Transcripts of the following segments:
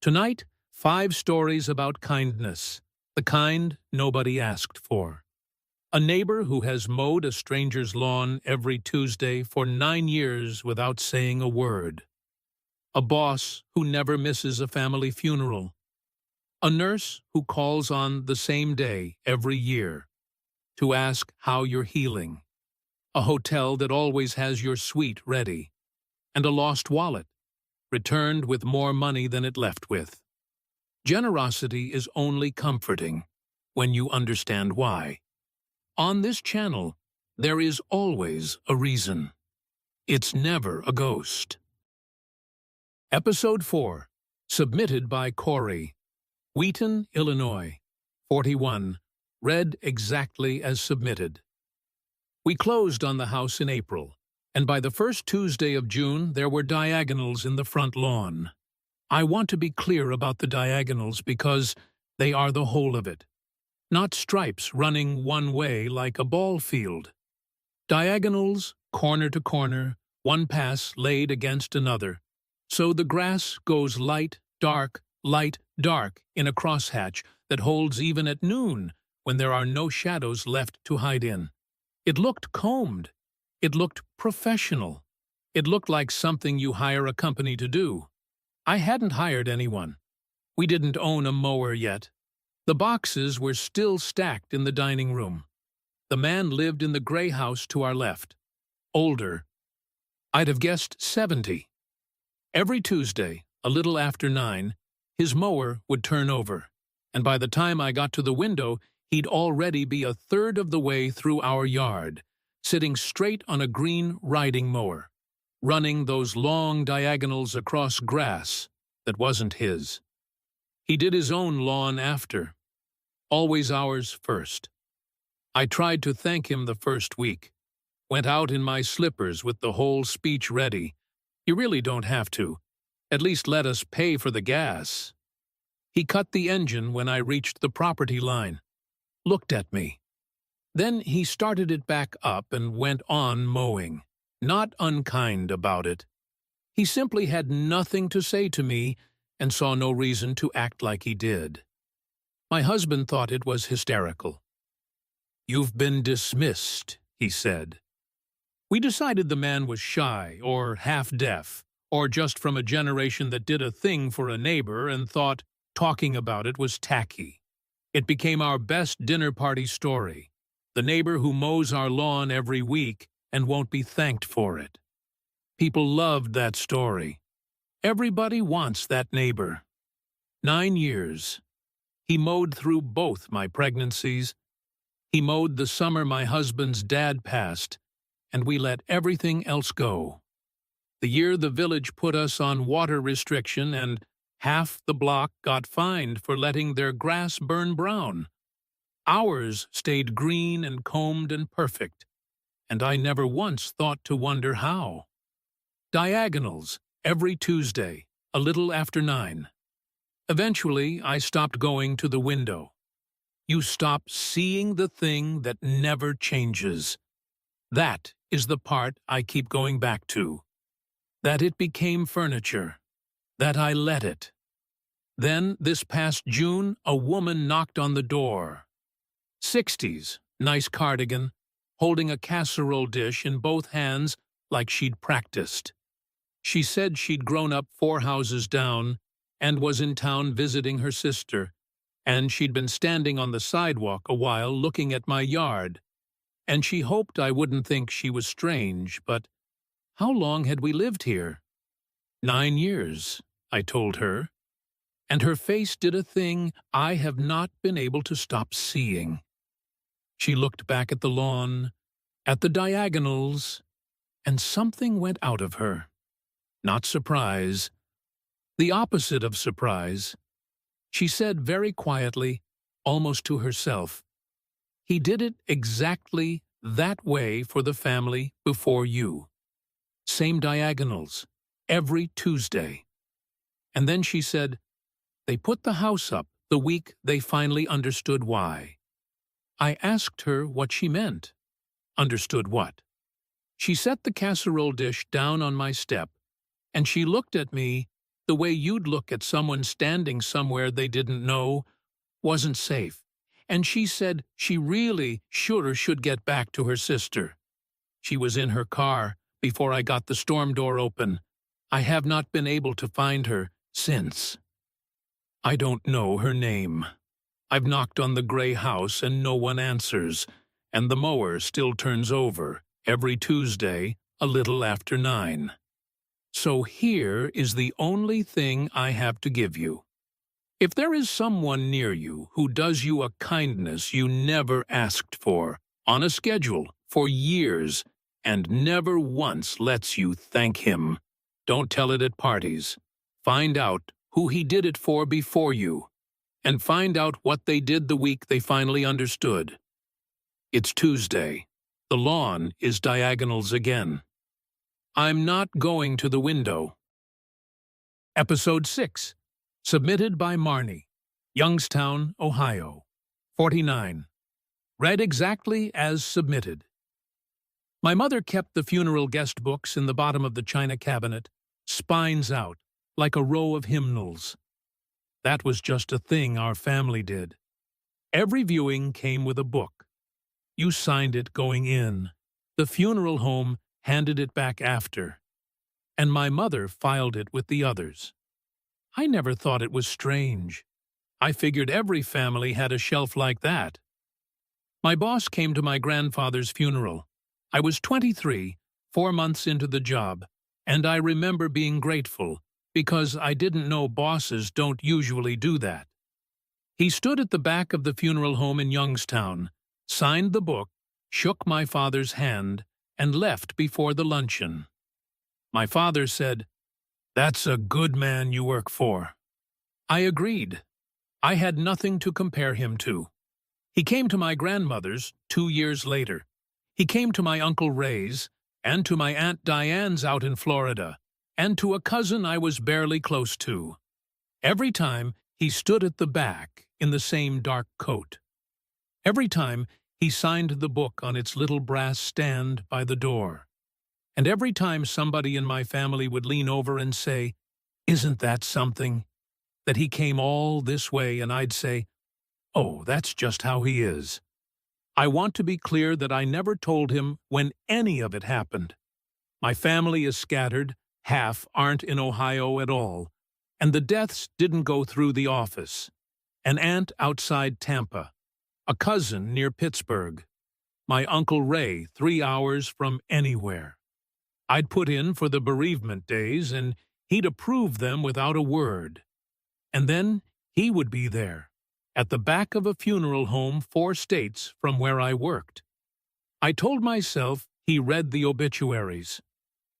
Tonight, 5 stories about kindness, the kind nobody asked for. A neighbor who has mowed a stranger's lawn every Tuesday for 9 years without saying a word. A boss who never misses a family funeral. A nurse who calls on the same day every year to ask how you're healing. A hotel that always has your suite ready. And a lost wallet, returned with more money than it left with. Generosity is only comforting when you understand why. On this channel, there is always a reason. It's never a ghost. Episode 4, submitted by Corey. Wheaton, Illinois, 41, read exactly as submitted. We closed on the house in April, and by the first Tuesday of June there were diagonals in the front lawn. I want to be clear about the diagonals because they are the whole of it. Not stripes running one way like a ball field. Diagonals, corner to corner, one pass laid against another. So the grass goes light, dark in a crosshatch that holds even at noon when there are no shadows left to hide in. It looked combed. It looked professional. It looked like something you hire a company to do. I hadn't hired anyone. We didn't own a mower yet. The boxes were still stacked in the dining room. The man lived in the gray house to our left. Older. I'd have guessed 70. Every Tuesday, a little after 9, his mower would turn over, and by the time I got to the window, he'd already be a third of the way through our yard, sitting straight on a green riding mower, running those long diagonals across grass that wasn't his. He did his own lawn after, always ours first. I tried to thank him the first week, went out in my slippers with the whole speech ready. You really don't have to. At least let us pay for the gas. He cut the engine when I reached the property line, looked at me. Then he started it back up and went on mowing, not unkind about it. He simply had nothing to say to me and saw no reason to act like he did. My husband thought it was hysterical. "You've been dismissed," he said. We decided the man was shy or half-deaf, or just from a generation that did a thing for a neighbor and thought talking about it was tacky. It became our best dinner party story. The neighbor who mows our lawn every week and won't be thanked for it. People loved that story. Everybody wants that neighbor. 9 years. He mowed through both my pregnancies. He mowed the summer my husband's dad passed, and we let everything else go. The year the village put us on water restriction and half the block got fined for letting their grass burn brown. Ours stayed green and combed and perfect, and I never once thought to wonder how. Diagonals, every Tuesday, a little after 9. Eventually, I stopped going to the window. You stop seeing the thing that never changes. That is the part I keep going back to. That it became furniture. That I let it. Then, this past June, a woman knocked on the door. 60s, nice cardigan, holding a casserole dish in both hands like she'd practiced. She said she'd grown up 4 houses down and was in town visiting her sister, and she'd been standing on the sidewalk a while looking at my yard, and she hoped I wouldn't think she was strange, but how long had we lived here? 9 years, I told her, and her face did a thing I have not been able to stop seeing. She looked back at the lawn, at the diagonals, and something went out of her. Not surprise. The opposite of surprise. She said very quietly, almost to herself, "He did it exactly that way for the family before you. Same diagonals, every Tuesday." And then she said, "They put the house up the week they finally understood why." I asked her what she meant. Understood what? She set the casserole dish down on my step, and she looked at me The way you'd look at someone standing somewhere they didn't know wasn't safe. And she said she really should get back to her sister. She was in her car before I got the storm door open. I have not been able to find her since. I don't know her name. I've knocked on the gray house and no one answers, and the mower still turns over every Tuesday a little after 9. So here is the only thing I have to give you. If there is someone near you who does you a kindness you never asked for, on a schedule, for years, and never once lets you thank him, don't tell it at parties. Find out who he did it for before you, and find out what they did the week they finally understood. It's Tuesday. The lawn is diagonals again. I'm not going to the window. Episode 6. Submitted by Marnie, Youngstown, Ohio. 49. Read exactly as submitted. My mother kept the funeral guest books in the bottom of the china cabinet, spines out, like a row of hymnals. That was just a thing our family did. Every viewing came with a book. You signed it going in. The funeral home handed it back after. And my mother filed it with the others. I never thought it was strange. I figured every family had a shelf like that. My boss came to my grandfather's funeral. I was 23, 4 months into the job, and I remember being grateful because I didn't know bosses don't usually do that. He stood at the back of the funeral home in Youngstown, signed the book, shook my father's hand, and left before the luncheon. My father said, "That's a good man you work for." I agreed. I had nothing to compare him to. He came to my grandmother's 2 years later. He came to my Uncle Ray's, and to my Aunt Diane's out in Florida, and to a cousin I was barely close to. Every time he stood at the back in the same dark coat. Every time he signed the book on its little brass stand by the door. And every time somebody in my family would lean over and say, "Isn't that something?" that he came all this way, and I'd say, "Oh, that's just how he is." I want to be clear that I never told him when any of it happened. My family is scattered, half aren't in Ohio at all, and the deaths didn't go through the office. An aunt outside Tampa, a cousin near Pittsburgh, my Uncle Ray 3 hours from anywhere. I'd put in for the bereavement days, and he'd approve them without a word. And then he would be there, at the back of a funeral home 4 states from where I worked. I told myself he read the obituaries.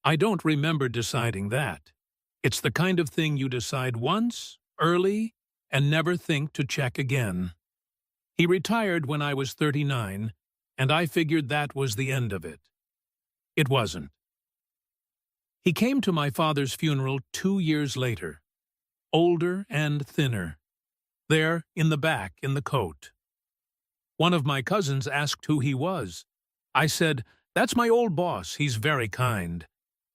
I don't remember deciding that. It's the kind of thing you decide once, early, and never think to check again. He retired when I was 39, and I figured that was the end of it. It wasn't. He came to my father's funeral 2 years later, older and thinner, there in the back in the coat. One of my cousins asked who he was. I said, "That's my old boss, he's very kind."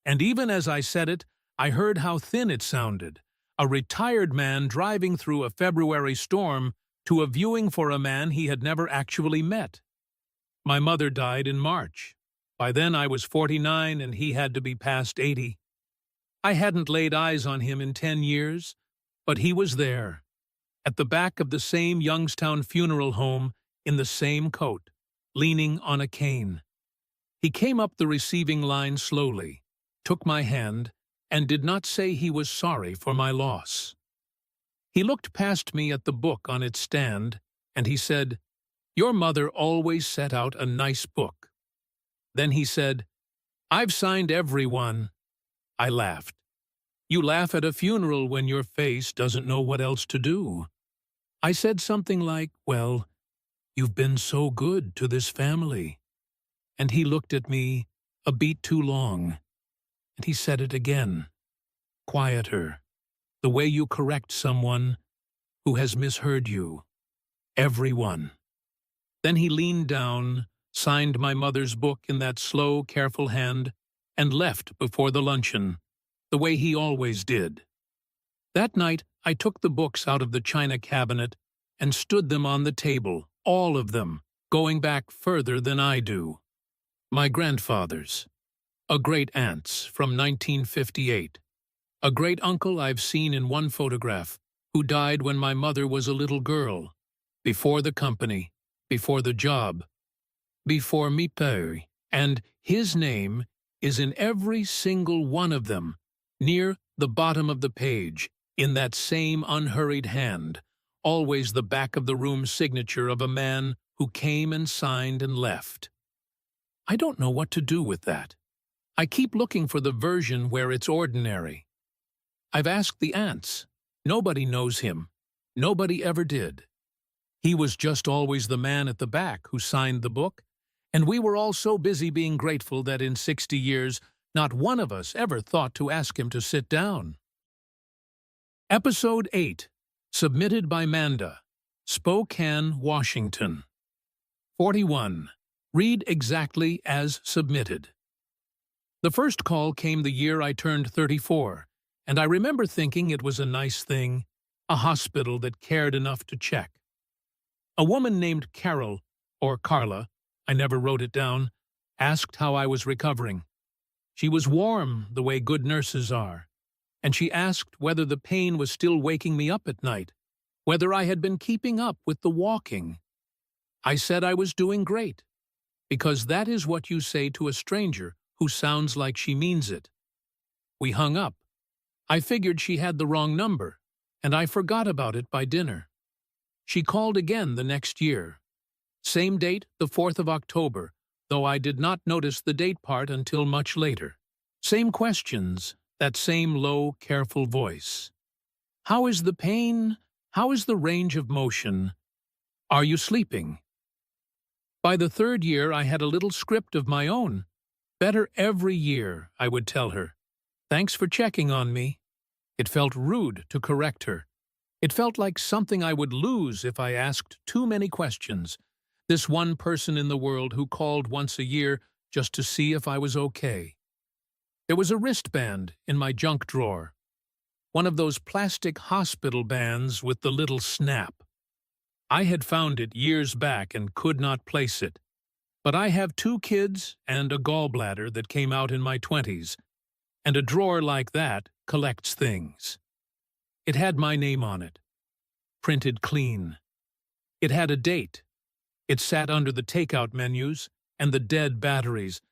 And even as I said it, I heard how thin it sounded, a retired man driving through a February storm to a viewing for a man he had never actually met. My mother died in March. By then I was 49 and he had to be past 80. I hadn't laid eyes on him in 10 years, but he was there, at the back of the same Youngstown funeral home in the same coat, leaning on a cane. He came up the receiving line slowly, took my hand, and did not say he was sorry for my loss. He looked past me at the book on its stand, and he said, "Your mother always set out a nice book." Then he said, "I've signed every one." I laughed. You laugh at a funeral when your face doesn't know what else to do. I said something like, "Well, you've been so good to this family." And he looked at me a beat too long. And he said it again, quieter, the way you correct someone who has misheard you. Everyone. Then he leaned down, signed my mother's book in that slow, careful hand, and left before the luncheon, the way he always did. That night, I took the books out of the china cabinet and stood them on the table, all of them, going back further than I do. My grandfather's, a great-aunt's from 1958, a great-uncle I've seen in one photograph, who died when my mother was a little girl, before the company, before the job, before me père, and his name is in every single one of them, near the bottom of the page, in that same unhurried hand, always the back of the room signature of a man who came and signed and left. I don't know what to do with that. I keep looking for the version where it's ordinary. I've asked the aunts. Nobody knows him. Nobody ever did. He was just always the man at the back who signed the book, and we were all so busy being grateful that in 60 years, not one of us ever thought to ask him to sit down. Episode 8, submitted by Manda, Spokane, Washington. 41. Read exactly as submitted. The first call came the year I turned 34, and I remember thinking it was a nice thing, a hospital that cared enough to check. A woman named Carol, or Carla, I never wrote it down, asked how I was recovering. She was warm, the way good nurses are, and she asked whether the pain was still waking me up at night, whether I had been keeping up with the walking. I said I was doing great, because that is what you say to a stranger who sounds like she means it. We hung up. I figured she had the wrong number, and I forgot about it by dinner. She called again the next year. Same date, the 4th of October, though I did not notice the date part until much later. Same questions, that same low, careful voice. How is the pain? How is the range of motion? Are you sleeping? By the third year, I had a little script of my own. Better every year, I would tell her. Thanks for checking on me. It felt rude to correct her. It felt like something I would lose if I asked too many questions. This one person in the world who called once a year just to see if I was okay. There was a wristband in my junk drawer. One of those plastic hospital bands with the little snap. I had found it years back and could not place it. But I have 2 kids and a gallbladder that came out in my 20s, and a drawer like that collects things. It had my name on it, printed clean. It had a date. It sat under the takeout menus and the dead batteries,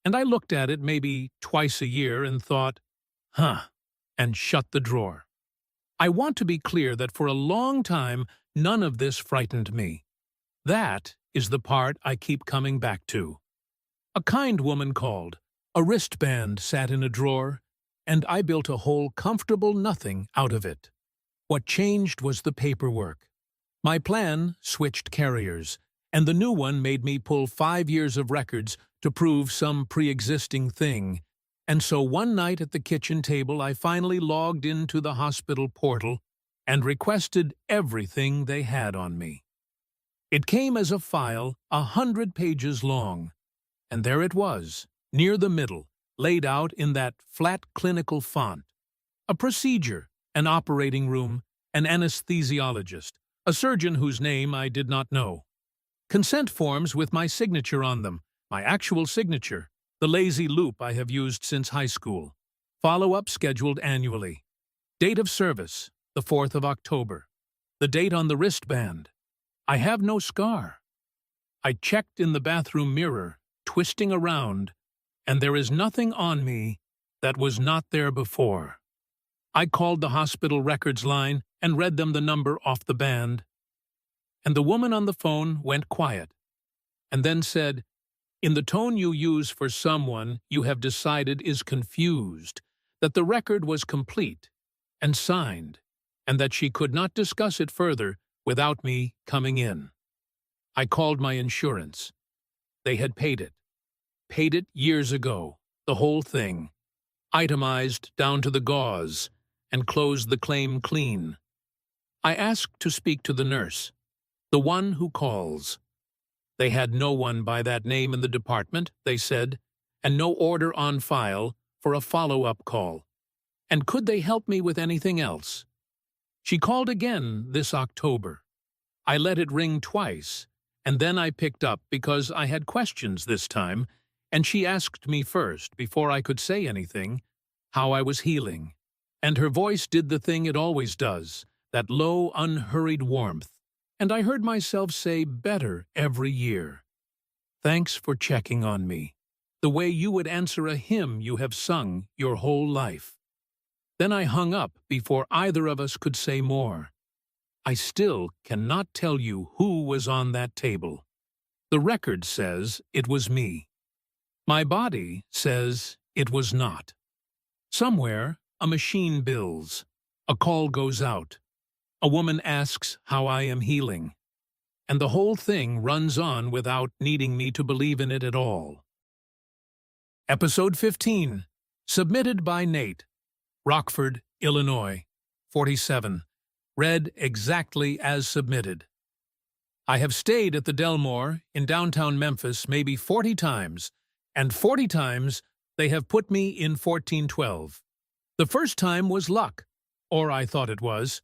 and I looked at it maybe twice a year and thought, and shut the drawer. I want to be clear that for a long time, none of this frightened me. That is the part I keep coming back to. A kind woman called. A wristband sat in a drawer, and I built a whole comfortable nothing out of it. What changed was the paperwork. My plan switched carriers, and the new one made me pull 5 years of records to prove some pre-existing thing. And so one night at the kitchen table, I finally logged into the hospital portal and requested everything they had on me. It came as a file 100 pages long, and there it was, near the middle, laid out in that flat clinical font. A procedure, an operating room, an anesthesiologist, a surgeon whose name I did not know. Consent forms with my signature on them, my actual signature, the lazy loop I have used since high school. Follow-up scheduled annually. Date of service, the 4th of October. The date on the wristband. I have no scar. I checked in the bathroom mirror, twisting around, and there is nothing on me that was not there before. I called the hospital records line and read them the number off the band, and the woman on the phone went quiet, and then said, "In the tone you use for someone you have decided is confused, that the record was complete and signed, and that she could not discuss it further without me coming in." I called my insurance. They had paid it. Paid it years ago, the whole thing, itemized down to the gauze, and closed the claim clean. I asked to speak to the nurse, the one who calls. They had no one by that name in the department, they said, and no order on file for a follow-up call. And could they help me with anything else? She called again this October. I let it ring twice, and then I picked up because I had questions this time, and she asked me first, before I could say anything, how I was healing. And her voice did the thing it always does, that low, unhurried warmth, and I heard myself say better every year. Thanks for checking on me, the way you would answer a hymn you have sung your whole life. Then I hung up before either of us could say more. I still cannot tell you who was on that table. The record says it was me. My body says it was not. Somewhere, a machine bills. A call goes out. A woman asks how I am healing. And the whole thing runs on without needing me to believe in it at all. Episode 15. Submitted by Nate. Rockford, Illinois. 47. Read exactly as submitted. I have stayed at the Delmore in downtown Memphis maybe 40 times, and 40 times they have put me in 1412. The first time was luck, or I thought it was.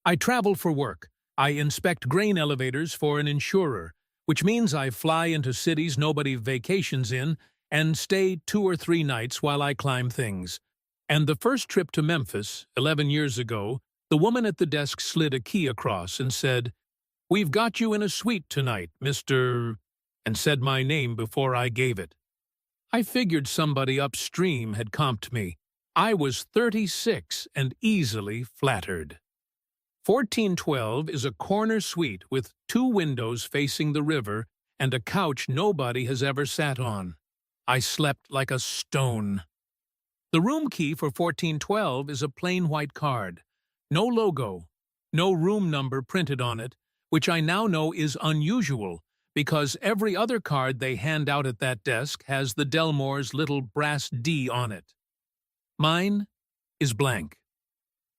I travel for work. I inspect grain elevators for an insurer, which means I fly into cities nobody vacations in and stay 2 or 3 nights while I climb things. And the first trip to Memphis, 11 years ago, the woman at the desk slid a key across and said, "We've got you in a suite tonight, Mr." and said my name before I gave it. I figured somebody upstream had comped me. I was 36 and easily flattered. 1412 is a corner suite with 2 windows facing the river and a couch nobody has ever sat on. I slept like a stone. The room key for 1412 is a plain white card. No logo, no room number printed on it, which I now know is unusual because every other card they hand out at that desk has the Delmore's little brass D on it. Mine is blank.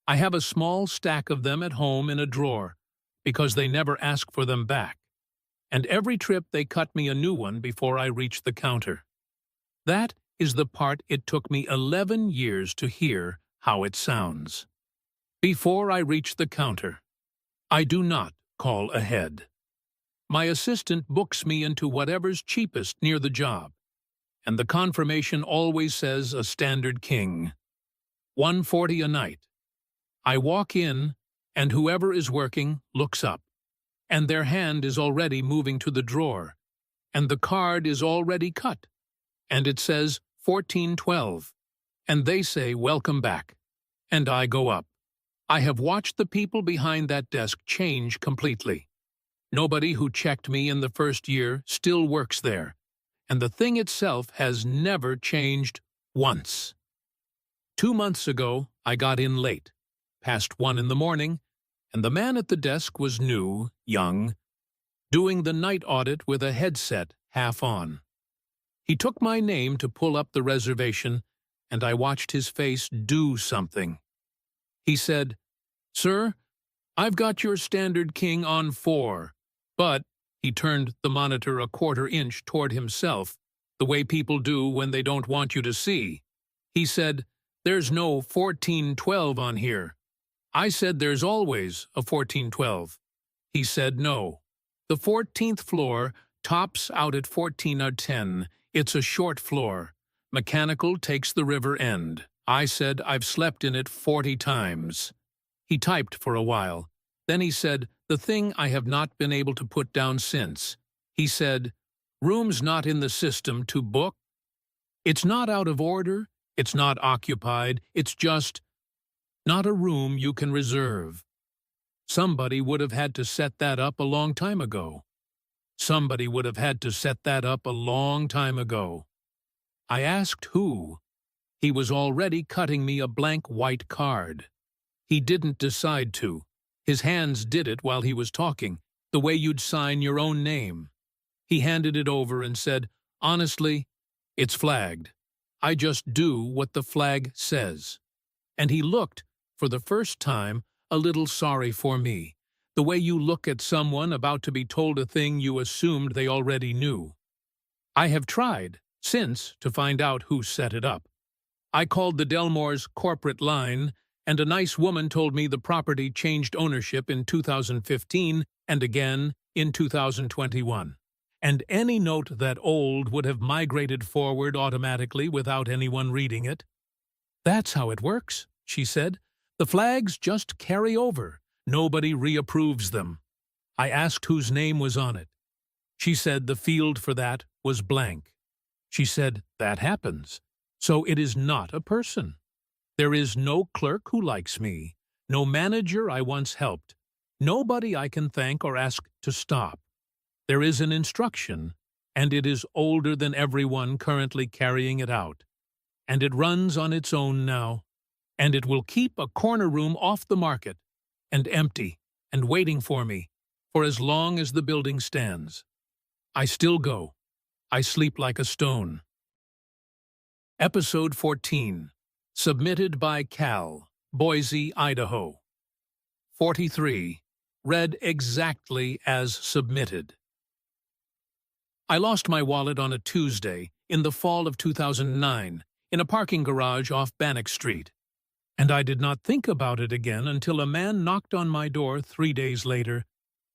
I have a small stack of them at home in a drawer because they never ask for them back, and every trip they cut me a new one before I reach the counter. That is the part it took me 11 years to hear how it sounds. Before I reach the counter, I do not call ahead. My assistant books me into whatever's cheapest near the job, and the confirmation always says a standard king. $140 a night. I walk in, and whoever is working looks up, and their hand is already moving to the drawer, and the card is already cut, and it says 1412, and they say welcome back, and I go up. I have watched the people behind that desk change completely. Nobody who checked me in the first year still works there, and the thing itself has never changed once. 2 months ago, I got in late, past 1 in the morning, and the man at the desk was new, young, doing the night audit with a headset half on. He took my name to pull up the reservation, and I watched his face do something. He said, "Sir, I've got your standard king on 4, but," he turned the monitor a 1/4 inch toward himself, the way people do when they don't want you to see. He said, "There's no 1412 on here." I said there's always a 1412. He said no. The 14th floor tops out at 1410. It's a short floor. Mechanical takes the river end. I said I've slept in it 40 times. He typed for a while. Then he said, "The thing I have not been able to put down since." He said, "Room's not in the system to book. It's not out of order. It's not occupied. It's just not a room you can reserve." Somebody would have had to set that up a long time ago. Somebody would have had to set that up a long time ago. I asked who. He was already cutting me a blank white card. He didn't decide to. His hands did it while he was talking, the way you'd sign your own name. He handed it over and said, "Honestly, it's flagged. I just do what the flag says." And he looked, for the first time, a little sorry for me, the way you look at someone about to be told a thing you assumed they already knew. I have tried, since, to find out who set it up. I called the Delmore's corporate line, and a nice woman told me the property changed ownership in 2015 and again in 2021. And any note that old would have migrated forward automatically without anyone reading it. "That's how it works," she said. "The flags just carry over. Nobody reapproves them." I asked whose name was on it. She said the field for that was blank. She said, "That happens. So it is not a person. There is no clerk who likes me, no manager I once helped, nobody I can thank or ask to stop. There is an instruction, and it is older than everyone currently carrying it out. And it runs on its own now, and it will keep a corner room off the market, and empty, and waiting for me, for as long as the building stands. I still go. I sleep like a stone." Episode 14. Submitted by Cal, Boise, Idaho. 43. Read exactly as submitted. I lost my wallet on a Tuesday in the fall of 2009 in a parking garage off Bannock Street, and I did not think about it again until a man knocked on my door 3 days later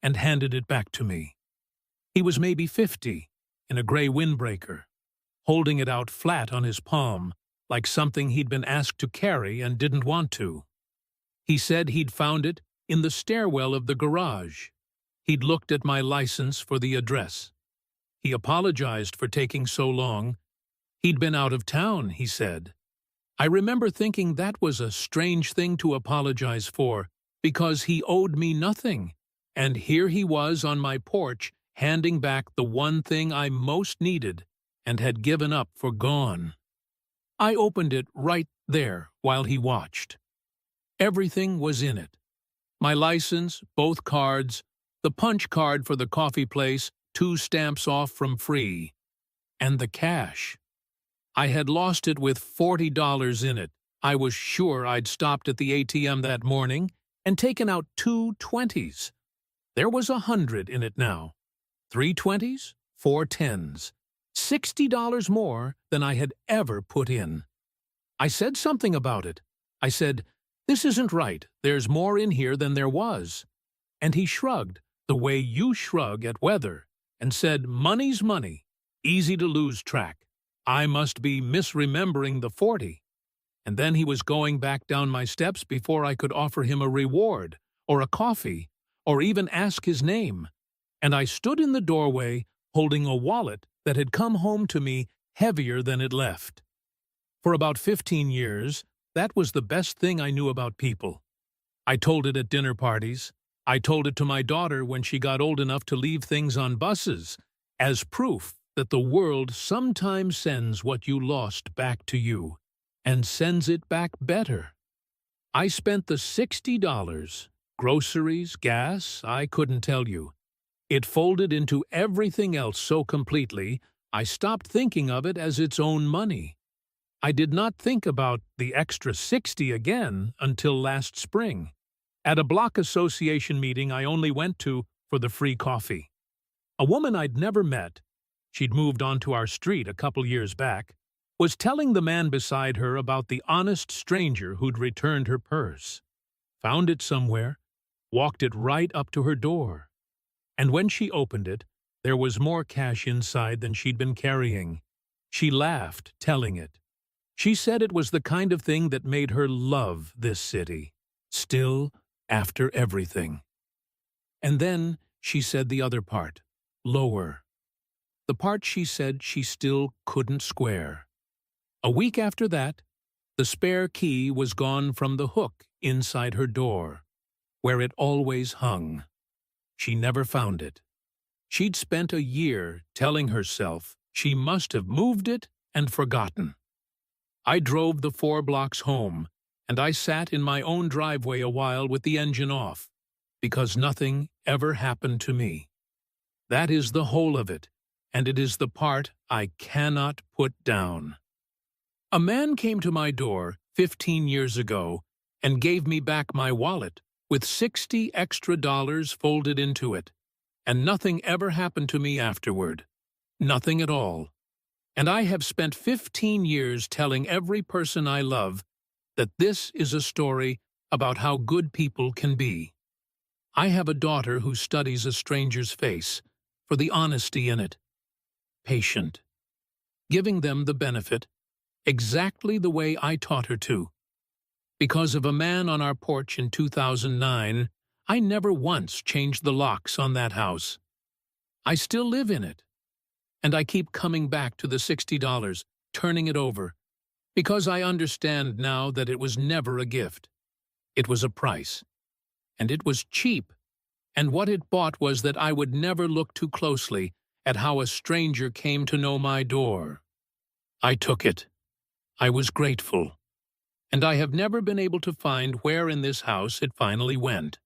and handed it back to me. He was maybe 50, in a gray windbreaker, holding it out flat on his palm, like something he'd been asked to carry and didn't want to. He said he'd found it in the stairwell of the garage. He'd looked at my license for the address. He apologized for taking so long. He'd been out of town, he said. I remember thinking that was a strange thing to apologize for, because he owed me nothing, and here he was on my porch handing back the one thing I most needed and had given up for gone. I opened it right there while he watched. Everything was in it. My license, both cards, the punch card for the coffee place, 2 stamps off from free, and the cash. I had lost it with $40 in it. I was sure I'd stopped at the ATM that morning and taken out 2 20s. There was 100 in it now. 3 20s, 4 10s. $60 more than I had ever put in. I said something about it. I said, "This isn't right. There's more in here than there was." And he shrugged, the way you shrug at weather, and said, "Money's money. Easy to lose track. I must be misremembering the 40. And then he was going back down my steps before I could offer him a reward, or a coffee, or even ask his name. And I stood in the doorway, holding a wallet that had come home to me heavier than it left. For about 15 years, that was the best thing I knew about people. I told it at dinner parties. I told it to my daughter when she got old enough to leave things on buses, as proof that the world sometimes sends what you lost back to you, and sends it back better. I spent the $60. Groceries, gas, I couldn't tell you. It folded into everything else so completely, I stopped thinking of it as its own money. I did not think about the extra 60 again until last spring, at a block association meeting I only went to for the free coffee. A woman I'd never met, she'd moved onto our street a couple years back, was telling the man beside her about the honest stranger who'd returned her purse, found it somewhere, walked it right up to her door. And when she opened it, there was more cash inside than she'd been carrying. She laughed, telling it. She said it was the kind of thing that made her love this city, still, after everything. And then she said the other part, lower. The part she said she still couldn't square. A week after that, the spare key was gone from the hook inside her door, where it always hung. She never found it. She'd spent a year telling herself she must have moved it and forgotten. I drove the 4 blocks home, and I sat in my own driveway a while with the engine off, because nothing ever happened to me. That is the whole of it, and it is the part I cannot put down. A man came to my door 15 years ago and gave me back my wallet with $60 extra folded into it, and nothing ever happened to me afterward. Nothing at all. And I have spent 15 years telling every person I love that this is a story about how good people can be. I have a daughter who studies a stranger's face for the honesty in it. Patient. Giving them the benefit, exactly the way I taught her to. Because of a man on our porch in 2009, I never once changed the locks on that house. I still live in it. And I keep coming back to the $60, turning it over, because I understand now that it was never a gift. It was a price. And it was cheap. And what it bought was that I would never look too closely at how a stranger came to know my door. I took it. I was grateful. And I have never been able to find where in this house it finally went.